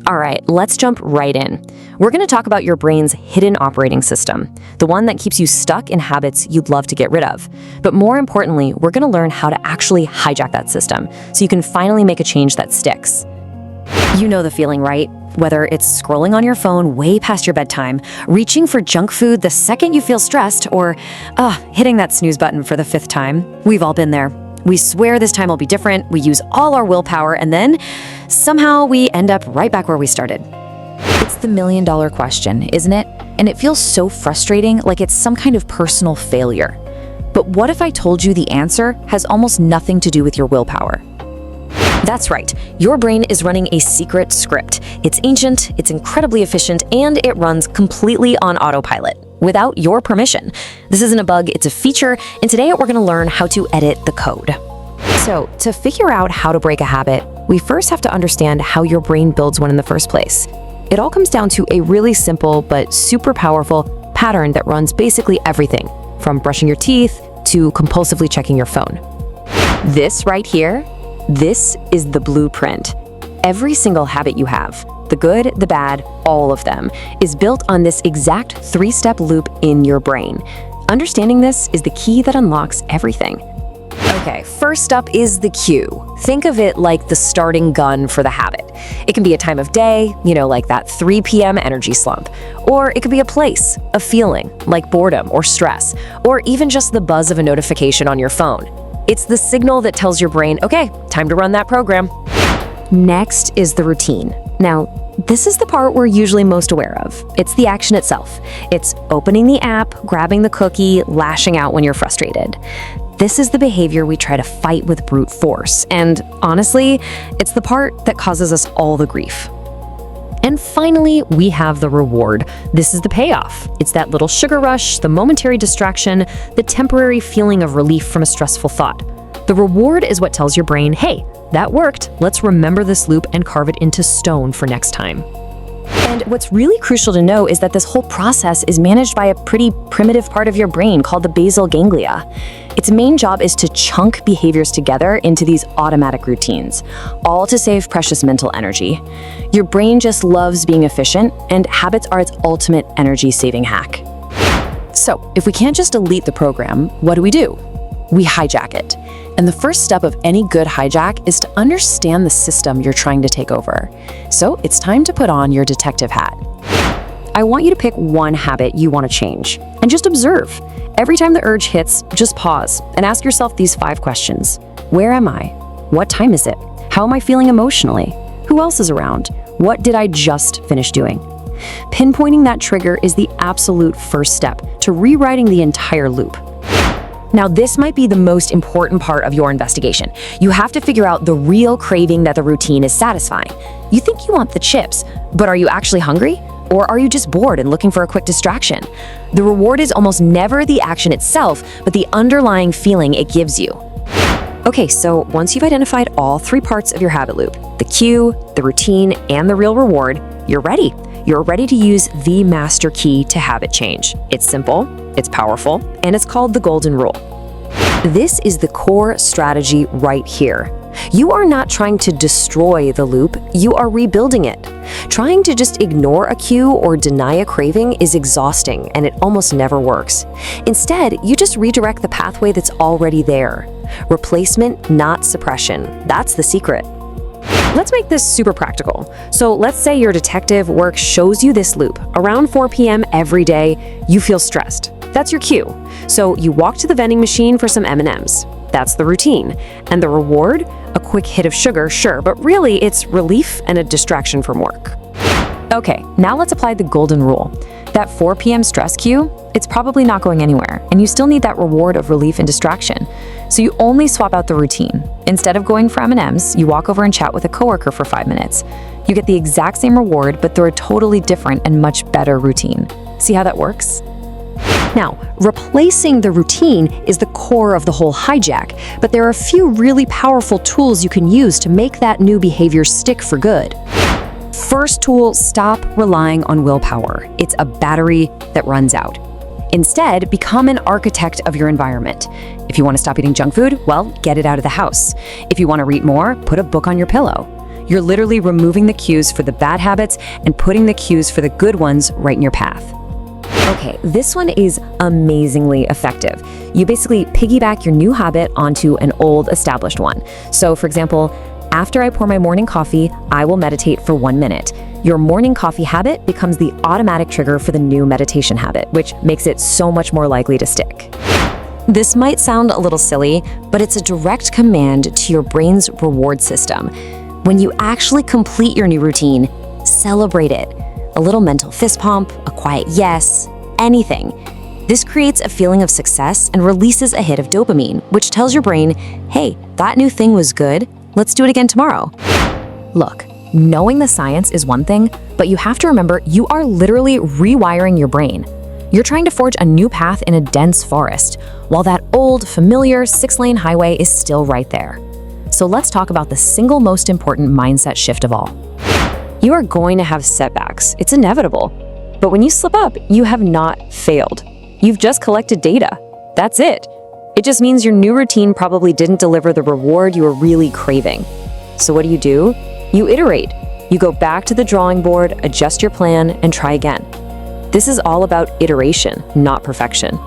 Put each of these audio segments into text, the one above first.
All right, let's jump right in. We're going to talk about your brain's hidden operating system, the one that keeps you stuck in habits you'd love to get rid of. But more importantly, we're going to learn how to actually hijack that system so you can finally make a change that sticks. You know the feeling, right? Whether it's scrolling on your phone way past your bedtime, reaching for junk food the second you feel stressed, or hitting that snooze button for the 5th time. We've all been there. We swear this time will be different, we use all our willpower, and then somehow we end up right back where we started. It's the million-dollar question, isn't it? And it feels so frustrating, like it's some kind of personal failure. But what if I told you the answer has almost nothing to do with your willpower? That's right, your brain is running a secret script. It's ancient, it's incredibly efficient, and it runs completely on autopilot, without your permission. This isn't a bug, it's a feature, and today we're gonna learn how to edit the code. So, to figure out how to break a habit, we first have to understand how your brain builds one in the first place. It all comes down to a really simple but super powerful pattern that runs basically everything, from brushing your teeth to compulsively checking your phone. This right here, this is the blueprint. Every single habit you have, the good, the bad, all of them, is built on this exact 3-step loop in your brain. Understanding this is the key that unlocks everything. Okay, first up is the cue. Think of it like the starting gun for the habit. It can be a time of day, like that 3 p.m. energy slump. Or it could be a place, a feeling, like boredom or stress, or even just the buzz of a notification on your phone. It's the signal that tells your brain, okay, time to run that program. Next is the routine. Now, this is the part we're usually most aware of. It's the action itself. It's opening the app, grabbing the cookie, lashing out when you're frustrated. This is the behavior we try to fight with brute force, and honestly, it's the part that causes us all the grief. And finally, we have the reward. This is the payoff. It's that little sugar rush, the momentary distraction, the temporary feeling of relief from a stressful thought. The reward is what tells your brain, hey, that worked, let's remember this loop and carve it into stone for next time. And what's really crucial to know is that this whole process is managed by a pretty primitive part of your brain called the basal ganglia. Its main job is to chunk behaviors together into these automatic routines, all to save precious mental energy. Your brain just loves being efficient, and habits are its ultimate energy-saving hack. So, if we can't just delete the program, what do? We hijack it. And the first step of any good hijack is to understand the system you're trying to take over. So it's time to put on your detective hat. I want you to pick one habit you want to change and just observe. Every time the urge hits, just pause and ask yourself these 5 questions. Where am I? What time is it? How am I feeling emotionally? Who else is around? What did I just finish doing? Pinpointing that trigger is the absolute first step to rewriting the entire loop. Now, this might be the most important part of your investigation. You have to figure out the real craving that the routine is satisfying. You think you want the chips, but are you actually hungry? Or are you just bored and looking for a quick distraction? The reward is almost never the action itself, but the underlying feeling it gives you. Okay, so once you've identified all 3 parts of your habit loop, the cue, the routine, and the real reward, you're ready. You're ready to use the master key to habit change. It's simple, it's powerful, and it's called the golden rule. This is the core strategy right here. You are not trying to destroy the loop, you are rebuilding it. Trying to just ignore a cue or deny a craving is exhausting, and it almost never works. Instead, you just redirect the pathway that's already there. Replacement, not suppression. That's the secret. Let's make this super practical. So let's say your detective work shows you this loop. Around 4 p.m. every day, you feel stressed. That's your cue. So you walk to the vending machine for some M&Ms. That's the routine. And the reward? A quick hit of sugar, sure, but really it's relief and a distraction from work. Okay, now let's apply the golden rule. That 4 p.m. stress cue, it's probably not going anywhere, and you still need that reward of relief and distraction. So you only swap out the routine. Instead of going for M&Ms, you walk over and chat with a coworker for 5 minutes. You get the exact same reward, but through a totally different and much better routine. See how that works? Now, replacing the routine is the core of the whole hijack, but there are a few really powerful tools you can use to make that new behavior stick for good. First tool, stop relying on willpower. It's a battery that runs out. Instead, become an architect of your environment. If you want to stop eating junk food, well, get it out of the house. If you want to read more, put a book on your pillow. You're literally removing the cues for the bad habits and putting the cues for the good ones right in your path. Okay, this one is amazingly effective. You basically piggyback your new habit onto an old established one. So for example, after I pour my morning coffee, I will meditate for 1 minute. Your morning coffee habit becomes the automatic trigger for the new meditation habit, which makes it so much more likely to stick. This might sound a little silly, but it's a direct command to your brain's reward system. When you actually complete your new routine, celebrate it. A little mental fist pump, a quiet yes, anything. This creates a feeling of success and releases a hit of dopamine, which tells your brain, hey, that new thing was good, let's do it again tomorrow. Look, knowing the science is one thing, but you have to remember you are literally rewiring your brain. You're trying to forge a new path in a dense forest, while that old, familiar 6-lane highway is still right there. So let's talk about the single most important mindset shift of all. You are going to have setbacks. It's inevitable. But when you slip up, you have not failed. You've just collected data. That's it. It just means your new routine probably didn't deliver the reward you were really craving. So what do? You iterate. You go back to the drawing board, adjust your plan, and try again. This is all about iteration, not perfection.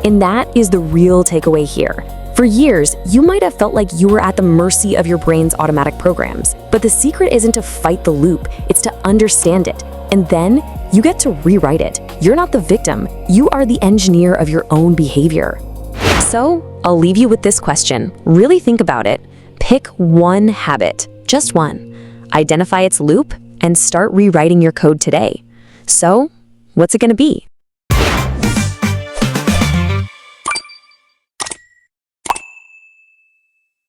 And that is the real takeaway here. For years, you might have felt like you were at the mercy of your brain's automatic programs. But the secret isn't to fight the loop, it's to understand it. And then you get to rewrite it. You're not the victim, you are the engineer of your own behavior. So, I'll leave you with this question. Really think about it. Pick one habit, just one. Identify its loop and start rewriting your code today. So, what's it going to be?